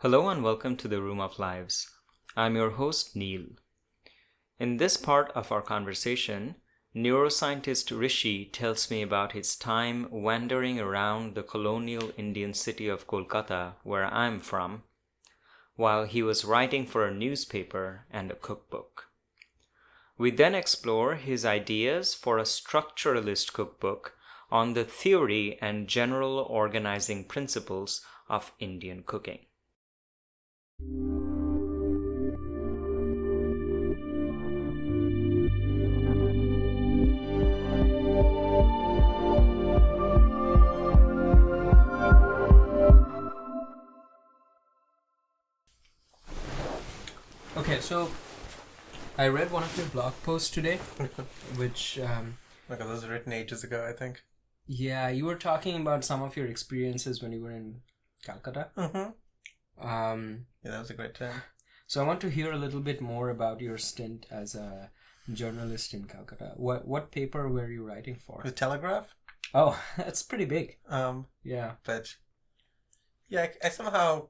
Hello and welcome to the Room of Lives. I'm your host, Neil. In this part of our conversation, neuroscientist Rishi tells me about his time wandering around the colonial Indian city of Kolkata, where I'm from, while he was writing for a newspaper and a cookbook. We then explore his ideas for a structuralist cookbook on the theory and general organizing principles of Indian cooking. Okay, so I read one of your blog posts today, which, Because it was written ages ago, I think. yeah, you were talking about some of your experiences when you were in Calcutta. Yeah, that was a great time. So I want to hear a little bit more about your stint as a journalist in Calcutta. What paper were you writing for? The Telegraph. Oh, that's pretty big. Yeah. But yeah, I somehow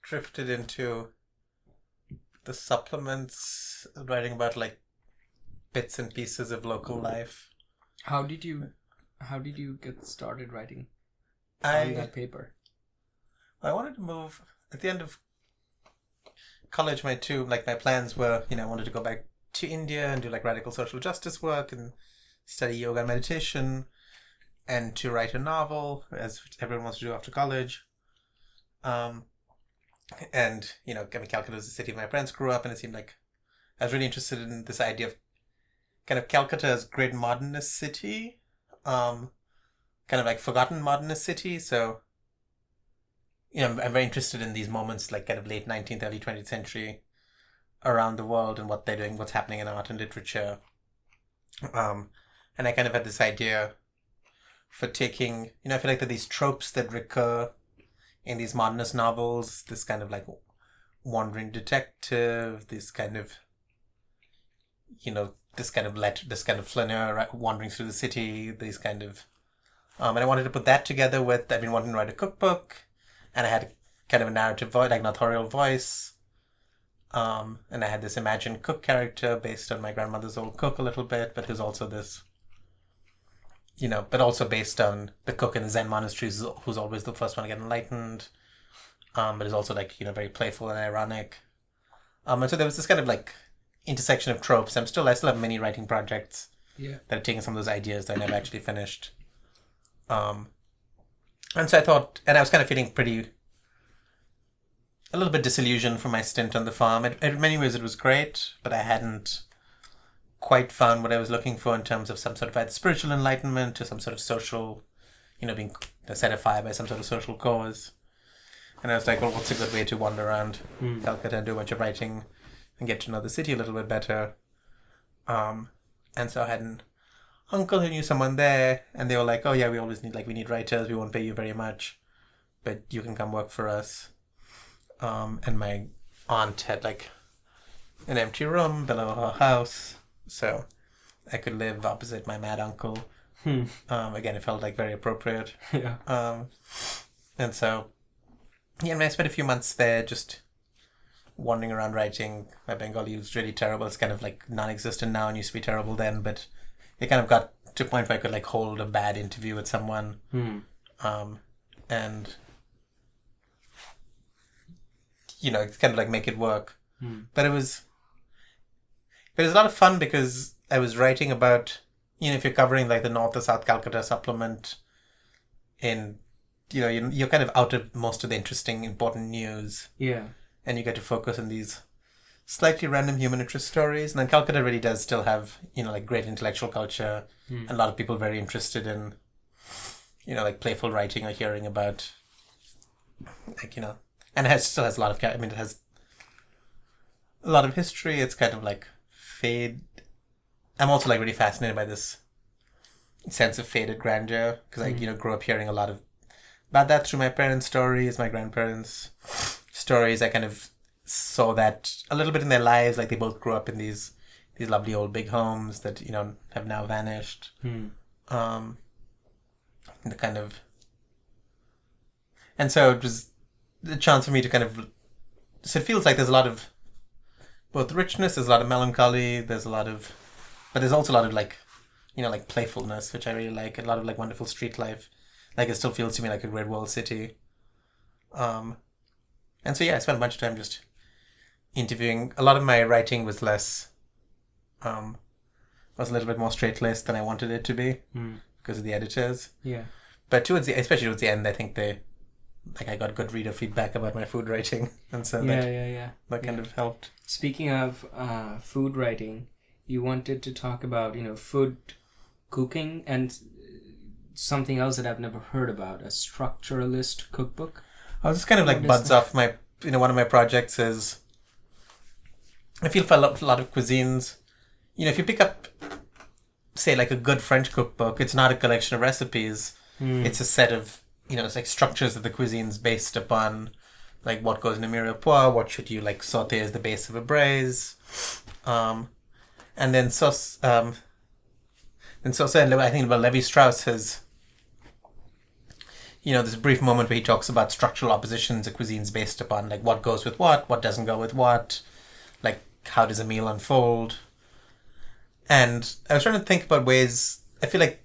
drifted into the supplements, writing about like bits and pieces of local life. How did you get started writing I on that paper? I wanted to move at the end of college. My plans were, I wanted to go back to India and do like radical social justice work and study yoga and meditation, and to write a novel, as everyone wants to do after college. And Calcutta was the city my parents grew up in. It seemed like I was really interested in this idea of kind of Calcutta as great modernist city, kind of like forgotten modernist city. So, I'm very interested in these moments, like kind of late 19th, early 20th century around the world and what they're doing, what's happening in art and literature. And I kind of had this idea for taking, I feel like there are these tropes that recur in these modernist novels, this kind of like wandering detective, this kind of flaneur wandering through the city, these kind of, and I wanted to put that together with, I've been wanting to write a cookbook, and I had kind of a narrative voice, like an authorial voice, and I had this imagined cook character based on my grandmother's old cook a little bit, but who's also this, but also based on the cook in the Zen monasteries, who's always the first one to get enlightened, but is also like, very playful and ironic. And so there was this kind of like intersection of tropes. I still have many writing projects that have taken some of those ideas that I never actually finished. And so I thought, and I was kind of feeling a little bit disillusioned from my stint on the farm. In many ways it was great, but I hadn't quite found what I was looking for in terms of some sort of either spiritual enlightenment or some sort of social, being set afire by some sort of social cause. And I was like, well, what's a good way to wander around Calcutta and do a bunch of writing and get to know the city a little bit better? And so I had an uncle who knew someone there, and they were like, oh yeah, we need writers, we won't pay you very much, but you can come work for us. And my aunt had like an empty room below her house, so I could live opposite my mad uncle. Again, it felt like very appropriate. Yeah. And so, and I spent a few months there just wandering around writing. My Bengali was really terrible. It's kind of like non-existent now and used to be terrible then, but it kind of got to a point where I could like hold a bad interview with someone. And it's kind of like make it work. But it was a lot of fun because I was writing about, if you're covering like the North or South Calcutta supplement in, you're kind of out of most of the interesting, important news. Yeah. And you get to focus on these slightly random human interest stories. And then Calcutta really does still have, like great intellectual culture. And a lot of people very interested in, like playful writing or hearing about, like, and still has a lot of, it has a lot of history. It's kind of like fade. I'm also like really fascinated by this sense of faded grandeur because I, grew up hearing a lot about that through my parents' stories, my grandparents' stories. I kind of saw that a little bit in their lives. Like they both grew up in these lovely old big homes that, have now vanished. The kind of, and so it was the chance for me to kind of, so it feels like there's a lot of both richness, there's a lot of melancholy, but there's also a lot of like, like playfulness, which I really like, a lot of like wonderful street life. Like it still feels to me like a great world city. And so, yeah, I spent a bunch of time just interviewing. A lot of my writing was was a little bit more straight-laced than I wanted it to be because of the editors. Yeah. But especially towards the end, I think I got good reader feedback about my food writing. And so that kind of helped. Speaking of food writing, you wanted to talk about, food cooking and something else that I've never heard about, a structuralist cookbook. I was just kind of like buds off my, one of my projects is, I feel for a lot of cuisines, if you pick up, say, like a good French cookbook, it's not a collection of recipes. It's a set of, it's like structures of the cuisines based upon, like, what goes in a mirepoix, what should you, like, saute as the base of a braise. And then sauce, and I think about Levi-Strauss has, there's a brief moment where he talks about structural oppositions of cuisines based upon, like, what goes with what doesn't go with what, like, how does a meal unfold. And I was trying to think about ways, I feel like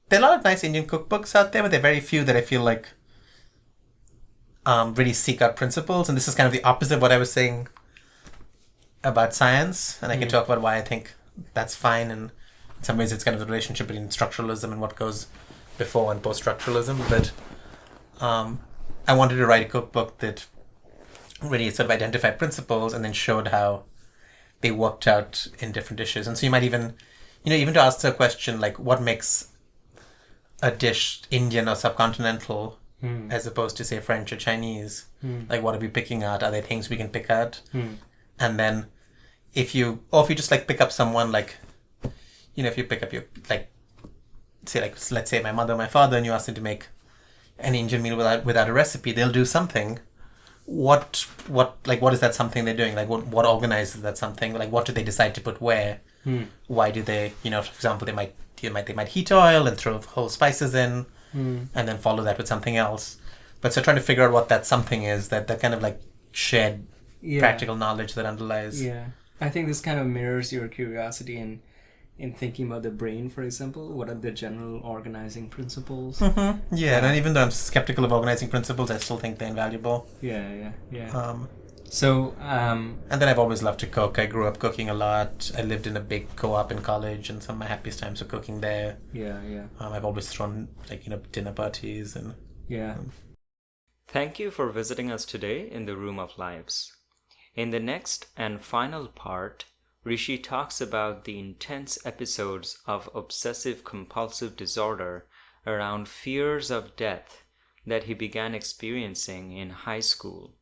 there are a lot of nice Indian cookbooks out there, but there are very few that I feel like really seek out principles. And this is kind of the opposite of what I was saying about science. And I can talk about why I think that's fine. And in some ways it's kind of the relationship between structuralism and what goes before and post-structuralism. But I wanted to write a cookbook that really sort of identified principles and then showed how they worked out in different dishes. And so you might even, even to ask the question, like, what makes a dish Indian or subcontinental as opposed to, say, French or Chinese? Like, what are we picking at? Are there things we can pick at? And then if you just, like, pick up someone, like, if you pick up your, like, say, like, let's say my mother or my father, and you ask them to make an Indian meal without a recipe, they'll do something. What is that something they're doing? Like, what organizes that something? Like, what do they decide to put where? Why do they, for example, they might heat oil and throw whole spices in and then follow that with something else. But so trying to figure out what that something is, that kind of like shared practical knowledge that underlies. Yeah. I think this kind of mirrors your curiosity in thinking about the brain, for example. What are the general organizing principles? Yeah, and even though I'm skeptical of organizing principles, I still think they're invaluable. Yeah. And then I've always loved to cook. I grew up cooking a lot. I lived in a big co-op in college, and some of my happiest times were cooking there. Yeah. I've always thrown, like, dinner parties and... Yeah. Thank you for visiting us today in the Room of Lives. In the next and final part, Rishi talks about the intense episodes of obsessive-compulsive disorder around fears of death that he began experiencing in high school,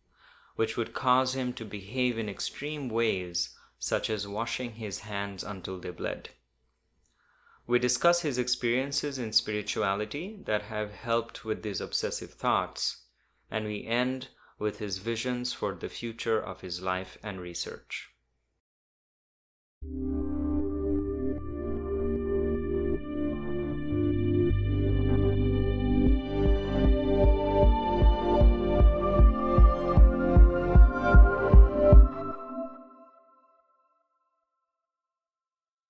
which would cause him to behave in extreme ways, such as washing his hands until they bled. We discuss his experiences in spirituality that have helped with these obsessive thoughts, and we end with his visions for the future of his life and research.